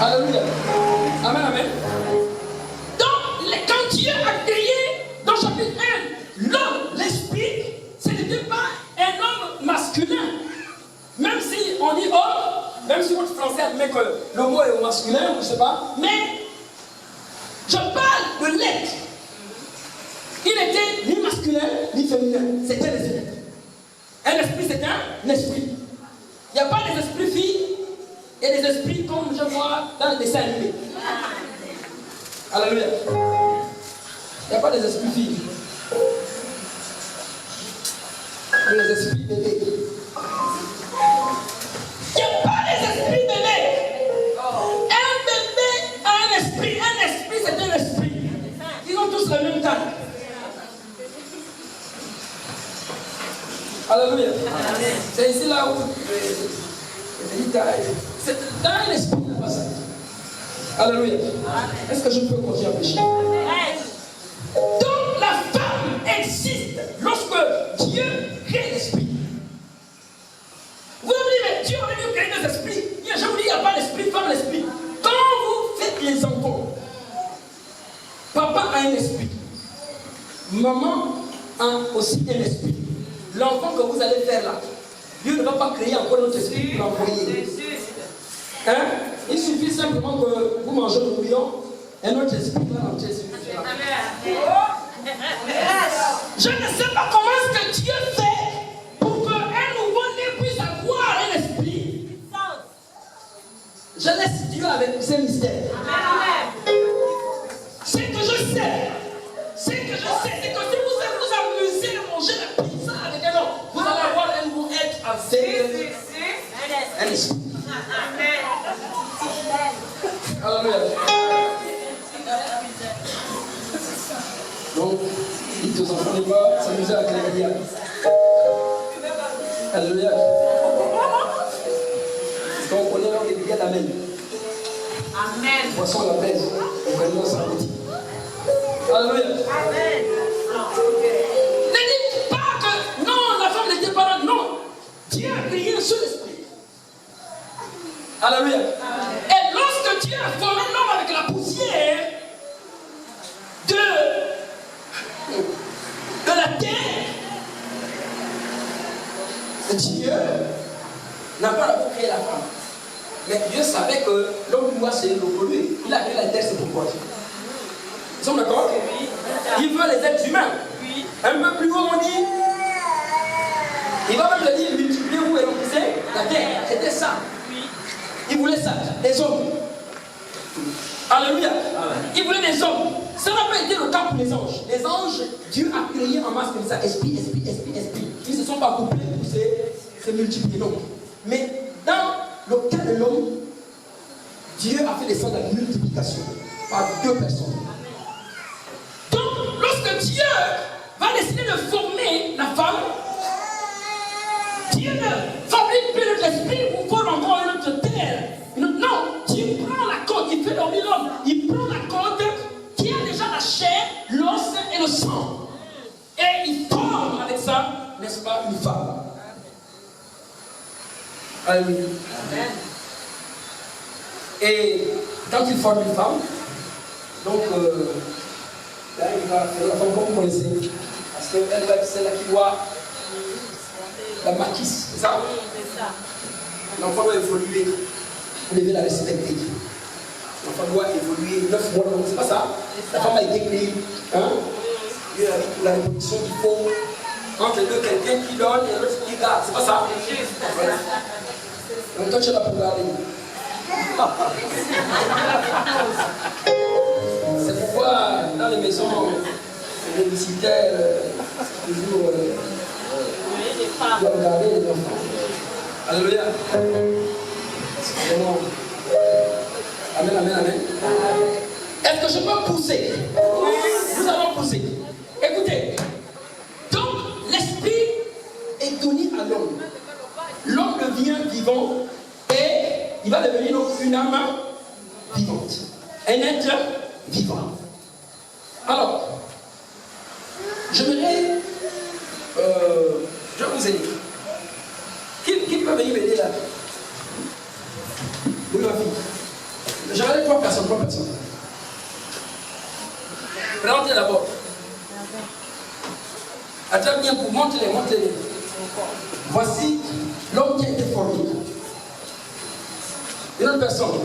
Alléluia. Amen, amen. Donc, quand Dieu a créé, dans chapitre 1, l'homme, l'esprit, ce n'était pas un homme masculin. Même si on dit homme, même si votre français admet que le mot est au masculin, je ne sais pas, mais je parle de l'être. Il n'était ni masculin, ni féminin. C'était l'esprit. Un esprit, c'est un esprit. Il n'y a pas des esprits filles et des esprits comme je vois dans les dessins animés. Alléluia. Il n'y a pas des esprits filles. Mais les esprits bébés. Il n'y a pas des esprits bébés. Un bébé a un esprit. Un esprit, c'est un esprit. Ils ont tous le même temps. Alléluia. C'est ici là où c'est dans l'esprit de la passage. Alléluia. Est-ce que je peux continuer à pécher? Donc la femme existe lorsque Dieu crée l'esprit. Vous me dites, mais Dieu aurait dû créer des esprits. Je vous dis, il n'y a pas d'esprit, femme, l'esprit. Quand vous faites les enfants, papa a un esprit. Maman a aussi un esprit. L'enfant que vous allez faire là, Dieu ne va pas créer encore notre esprit pour l'envoyer. Hein? Il suffit simplement que vous mangez le bouillon et notre esprit va rentrer sur Je ne sais pas comment est-ce que Dieu fait pour qu'un nouveau-né puisse avoir un esprit. Je laisse Dieu avec ses mystères. Ce que je sais, c'est que si vous vous amusez à manger la pizza avec un homme, vous allez avoir un nouveau être avec un esprit. Alléluia. Donc, dites aux enfants de pas s'amuser avec les diables. Alléluia. Quand on connaît l'homme, il y a l'amen. Amen. Poisson la pèse. On connaît ça petit. Alléluia. Amen. Ne dites pas que non, la femme n'était pas là. Non. Dieu a créé un seul esprit. Alléluia. Et lorsque Dieu a formé l'homme avec la poussière de la terre, Dieu n'a pas d'abord créé la femme. Mais Dieu savait que l'homme doit se reproduire. Il a créé la terre, c'est pourquoi. Ils sont d'accord? Oui. Il veut les êtres humains. Oui. Un peu plus haut, on dit. Il va même le dire, multipliez-vous et remplissez la terre. C'était ça. Oui. Il voulait ça, des hommes. Alléluia. Il voulait des hommes. Ça n'a pas été le cas pour les anges. Les anges, Dieu a créé en masse comme ça, esprit, esprit, esprit, esprit. Ils ne se sont pas couplés pour se multiplier. Non. Mais dans le cas de l'homme, Dieu a fait descendre la multiplication par 2 personnes. Donc, lorsque Dieu va décider de former la femme, Dieu ne fabrique plus notre esprit pour former encore une autre terre. Non, Dieu prend la corde, il fait dormir l'homme. Il prend la corde qui a déjà la chair, l'os et le sang. Et il forme avec ça, n'est-ce pas, une femme. Alléluia. Amen. Et quand il forme une femme, donc là il va faire la femme comme vous connaissez. Parce qu'elle va être celle-là qui doit la maquisse, c'est ça? Oui, c'est ça. L'enfant doit évoluer. Vous devez la respecter. L'enfant doit évoluer 9 mois, c'est pas ça? La femme a été créée. Hein? Dieu a dit pour la reproduction qu'il faut entre les deux quelqu'un qui donne et l'autre qui garde, c'est pas ça? Voilà. Donc toi tu es là pour garder. C'est pourquoi dans les maisons les visiteurs toujours doivent garder les enfants. Alléluia. Excusez-moi. Amen, amen, amen. Est-ce que je peux pousser? Nous allons pousser. Écoutez. Donc, l'esprit est donné à l'homme. L'homme devient vivant et il va devenir donc une âme vivante. Un être vivant. Alors, j'aimerais je vous ai dit. Qui peut venir m'aider là? Oui, ma fille. J'avais 3 personnes, 3 personnes. Présentez d'abord. Attends bien pour montrer. Voici l'homme qui a été formé. Une autre personne.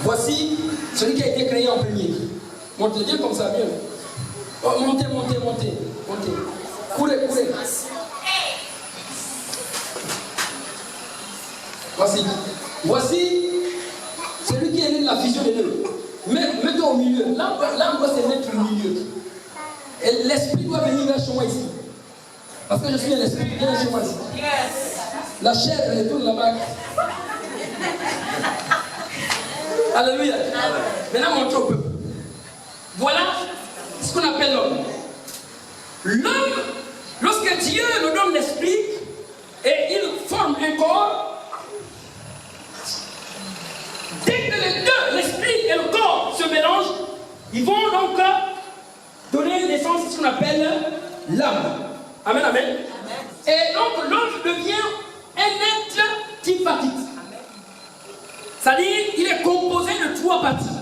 Voici celui qui a été créé en premier. Montez bien comme ça, bien. Oh, montez. Courez. Voici celui qui est né de la fusion des deux. Mets-toi au milieu. Là, on doit se mettre au milieu. Et l'esprit doit venir vers chez moi ici. Parce que je suis un esprit, viens chez moi ici. La chair, elle tourne là-bas. Alléluia. Maintenant, montre au peuple. Voilà ce qu'on appelle l'homme. L'homme, lorsque Dieu nous donne l'esprit et il forme un corps, dès que les deux, l'esprit et le corps, se mélangent, ils vont donc donner naissance à ce qu'on appelle l'âme. Amen, amen. Et donc l'homme devient un être tripartite. C'est-à-dire, il est composé de 3 parties.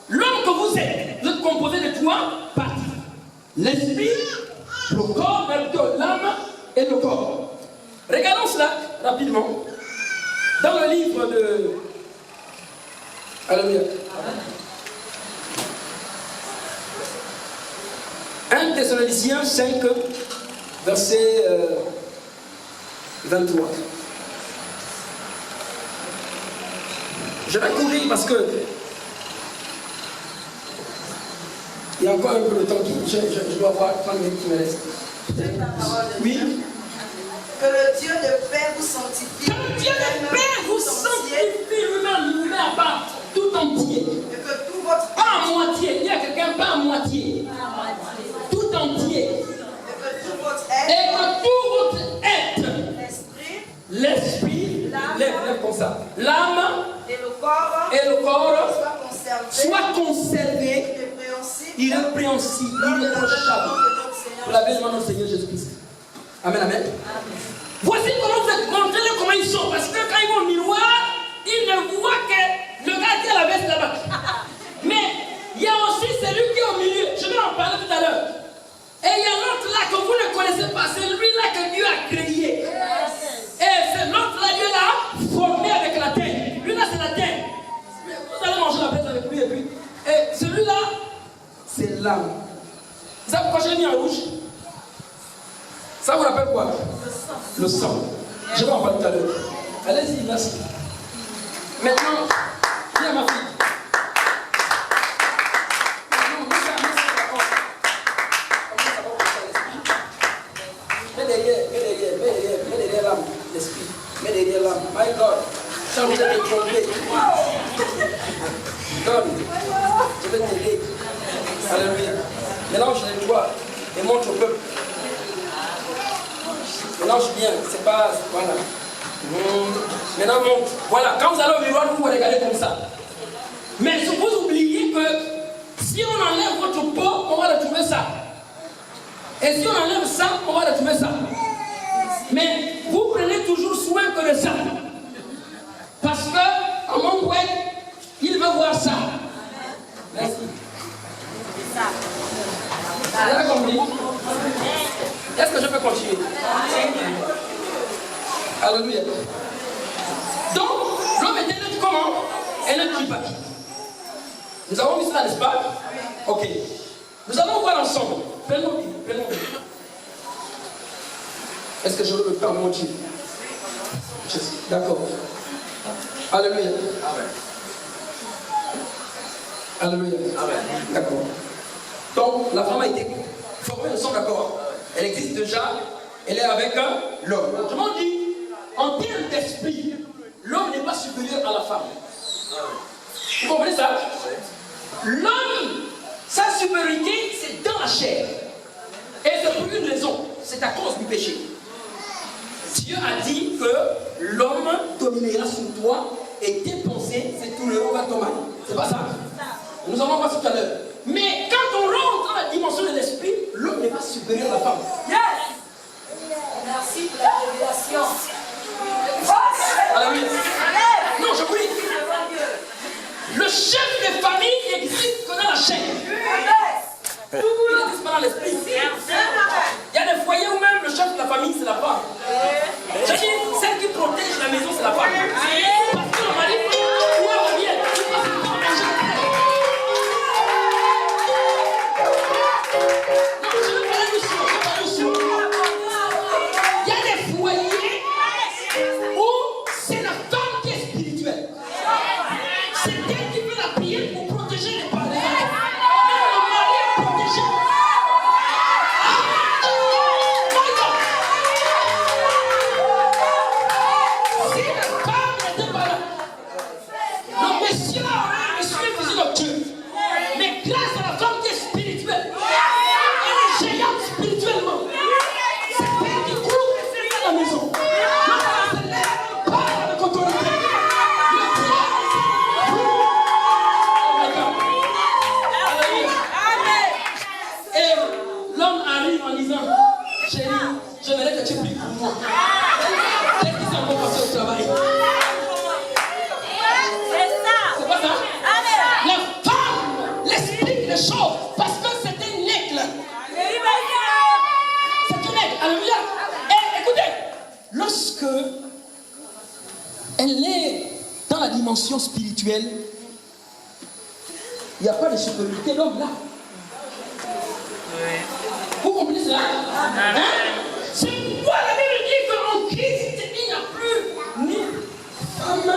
L'homme que vous êtes composé de 3 parties. L'esprit, le corps, l'âme et le corps. Regardons cela rapidement. Dans le livre de... Alléluia. 1 Thessaloniciens 5, verset 23. Je vais courir parce que il y a encore un peu de temps je dois avoir 30 minutes qui me restent. Oui. Que le Dieu de paix vous sanctifie. Que le Dieu de paix vous sanctifie lui-même, à part tout entier. Et que tout votre pas à moitié. Il y a quelqu'un pas à moitié. Tout entier. Et que tout votre être. L'esprit. Lève comme ça. L'âme. Et le corps soit conservé, irrépréhensible, irréprochable. Pour la belle de notre Seigneur Jésus-Christ. Amen, amen. Voici comment vous êtes. Montrez-les comment ils sont. Parce que quand ils vont au miroir, ils ne voient que le gars qui a la veste là-bas. Mais il y a aussi celui qui est au milieu. Je vais en parler tout à l'heure. Et il y a l'autre là que vous ne connaissez pas. C'est lui-là que Dieu a créé. Et c'est l'autre là, Dieu l'a formé avec la terre. Lui là, c'est la terre. Vous allez manger la braise avec lui et puis. Et celui-là, c'est l'âme. Vous savez pourquoi je l'ai mis en rouge? Ça vous rappelle quoi? Le sang. Je vais en parler tout à l'heure. Allez-y, merci. Maintenant, viens ma fille. Mets derrière l'âme, l'esprit. Mets derrière l'âme. My God. Ça vous êtes trompé. Donne. Je vais t'aider. Alléluia. Mélange les doigts et montre au peuple. Mélange bien. C'est pas. Voilà. Maintenant, montre. Voilà. Quand vous allez au miroir, vous vous regardez comme ça. Mais vous oubliez que si on enlève votre peau, on va retrouver ça. Et si on enlève ça, on va retrouver ça. Mais vous prenez toujours soin que de ça. Parce que, à mon web, il veut voir ça. Merci. Vous avez compris? Est-ce que je peux continuer? Alléluia. Donc, l'homme était net comment? Un être tripartite. Nous avons vu cela, n'est-ce pas? Ok. Nous allons voir ensemble. Prenons. Est-ce que je le faire mon Dieu? D'accord. Alléluia. Amen. Alléluia. Amen. D'accord. Donc, la femme a été formée, nous sommes d'accord. Elle existe déjà, elle est avec l'homme. Autrement dit, en termes d'esprit, l'homme n'est pas supérieur à la femme. Vous comprenez ça? L'homme, sa supériorité, c'est dans la chair. Et c'est pour une raison, c'est à cause du péché. Dieu a dit que l'homme dominera sur toi et tes pensées, c'est tout le rôle à ton mari. C'est pas ça? Nous allons voir tout à l'heure. Mais quand on rentre dans la dimension de l'esprit, l'homme n'est pas supérieur à la femme. Yes! Merci pour la révélation. Non, je prie. dans l'esprit. Il y a des foyers où même le chef de la famille, c'est la femme. Je dis, celle qui protège la maison, c'est la femme. Parce que le mari, il y a des foyers où c'est la femme qui est spirituelle. C'est elle qui fait la prière pour protéger les parents. Même le mari est protégé. Si la femme n'était pas là, le monsieur faisait le Dieu. Mais grâce à la femme qui est spirituelle, elle est géante spirituellement. C'est elle qui couvre la maison. Le se lève, parle avec autorité. Et l'homme arrive en disant, chérie, j'aimerais que tu pries pour moi. Qu'est-ce qu'ils sont bons passer au travail? C'est pas ça? La femme l'explique les choses parce que c'est un aigle. C'est un aigle. Alléluia. Et écoutez, lorsque elle est dans la dimension spirituelle, il n'y a pas de supériorité. L'homme là. Vous comprenez cela? Hein? C'est pourquoi la Bible dit qu'en Christ, il n'y a plus ni femme.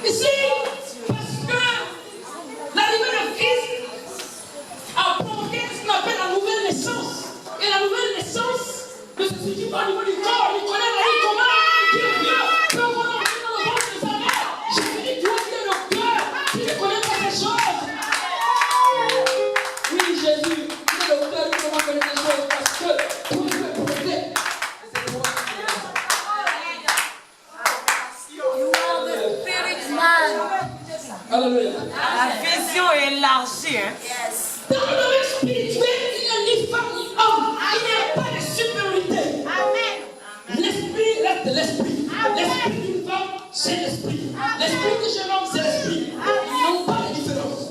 Ici, parce que l'arrivée de Christ a provoqué ce qu'on appelle la nouvelle naissance. Et la nouvelle naissance ne se situe pas au niveau du corps, il connaît la vie comment Dieu peut qu'on en vienne dans le ventre de sa mère. J'ai dit, toi qui es le cœur, tu ne connais pas ces choses. Oui, Jésus, tu es le cœur, tu ne connais pas ces choses parce que tout Dieu est protégé. Alléluia. La vision est élargie. Dans le domaine spirituel, il n'y a ni femme ni homme. Il n'y a pas de supériorité. L'esprit reste l'esprit. L'esprit d'une femme, c'est l'esprit. L'esprit du jeune homme, c'est l'esprit. Ils n'ont pas de différence.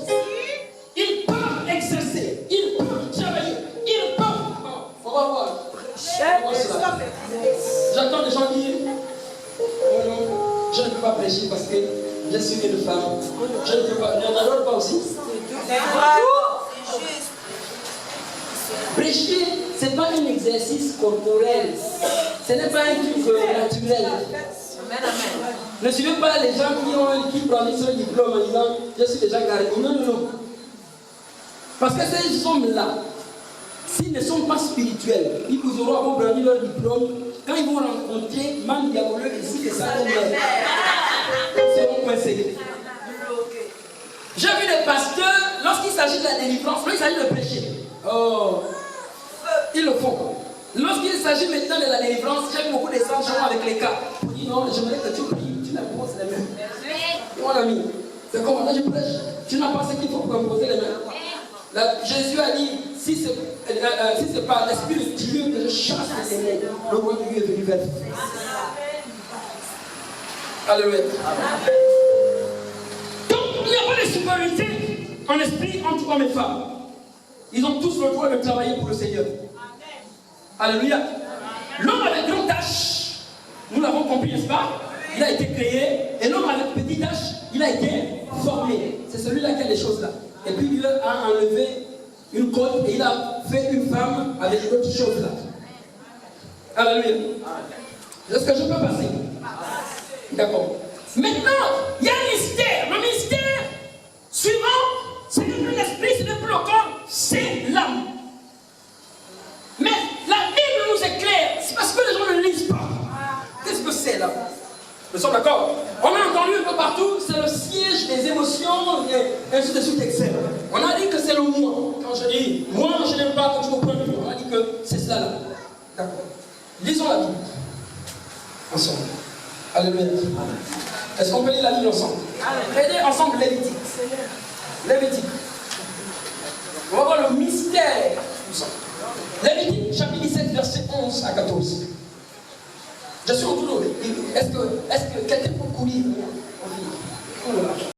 Ils peuvent exercer. Ils peuvent travailler. Ils peuvent. On va voir. J'entends des gens dire, oh non, je ne peux pas prêcher parce que je suis une femme. Je ne peux pas. Il y en a d'autres pas aussi. Prêcher, ce n'est pas un exercice corporel. Ce n'est pas un truc naturel. Ne suivez pas les gens qui prennent ce diplôme en disant je suis déjà garé. Non, non, non. Parce que ces hommes-là, s'ils ne sont pas spirituels, ils vous auront brandir leur diplôme. Quand ils vont rencontrer Man Diaboleux ici, que ça c'est mon coincé. J'ai vu des pasteurs, lorsqu'il s'agit de la délivrance, lorsqu'il s'agit de prêcher, oh, ils le font. Lorsqu'il s'agit maintenant de la délivrance, j'ai beaucoup de gens avec les cas. Pour dire non, j'aimerais que tu pries, tu n'imposes les mains. Mon ami, c'est comme là je prêche, tu n'as pas ce qu'il faut pour imposer les mains. Jésus a dit, si c'est par l'Esprit de Dieu que je chasse les démons, le roi de Dieu est venu vers vous. Alléluia. Donc, il n'y a pas de supériorité en esprit entre hommes et femmes. Ils ont tous le droit de travailler pour le Seigneur. Alléluia. L'homme avec grande tâche, nous l'avons compris, n'est-ce pas? Il a été créé. Et l'homme avec petite tâche, il a été formé. C'est celui-là qui a les choses là. Et puis Dieu a enlevé une côte et il a fait une femme avec d'autres choses là. Alléluia. Est-ce que je peux passer? D'accord. Maintenant, il y a un mystère. Le mystère suivant, ce n'est plus l'esprit, ce n'est plus le corps, c'est l'âme. Mais la Bible nous éclaire. C'est parce que les gens ne lisent pas. Qu'est-ce que c'est là? Nous sommes d'accord? On a entendu un peu partout, c'est le siège des émotions et ainsi de suite, etc. On a dit que c'est le moi. Quand je dis moi, je n'aime pas que tu me prennes. On a dit que c'est cela là. D'accord. Lisons la Bible. Ensemble. Alléluia. Est-ce qu'on peut lire la Bible ensemble? Regardez ensemble Lévitique. Lévitique. On va voir le mystère. Lévitique, chapitre 17, verset 11 à 14. Je suis autour de. Est-ce que quelqu'un peut courir?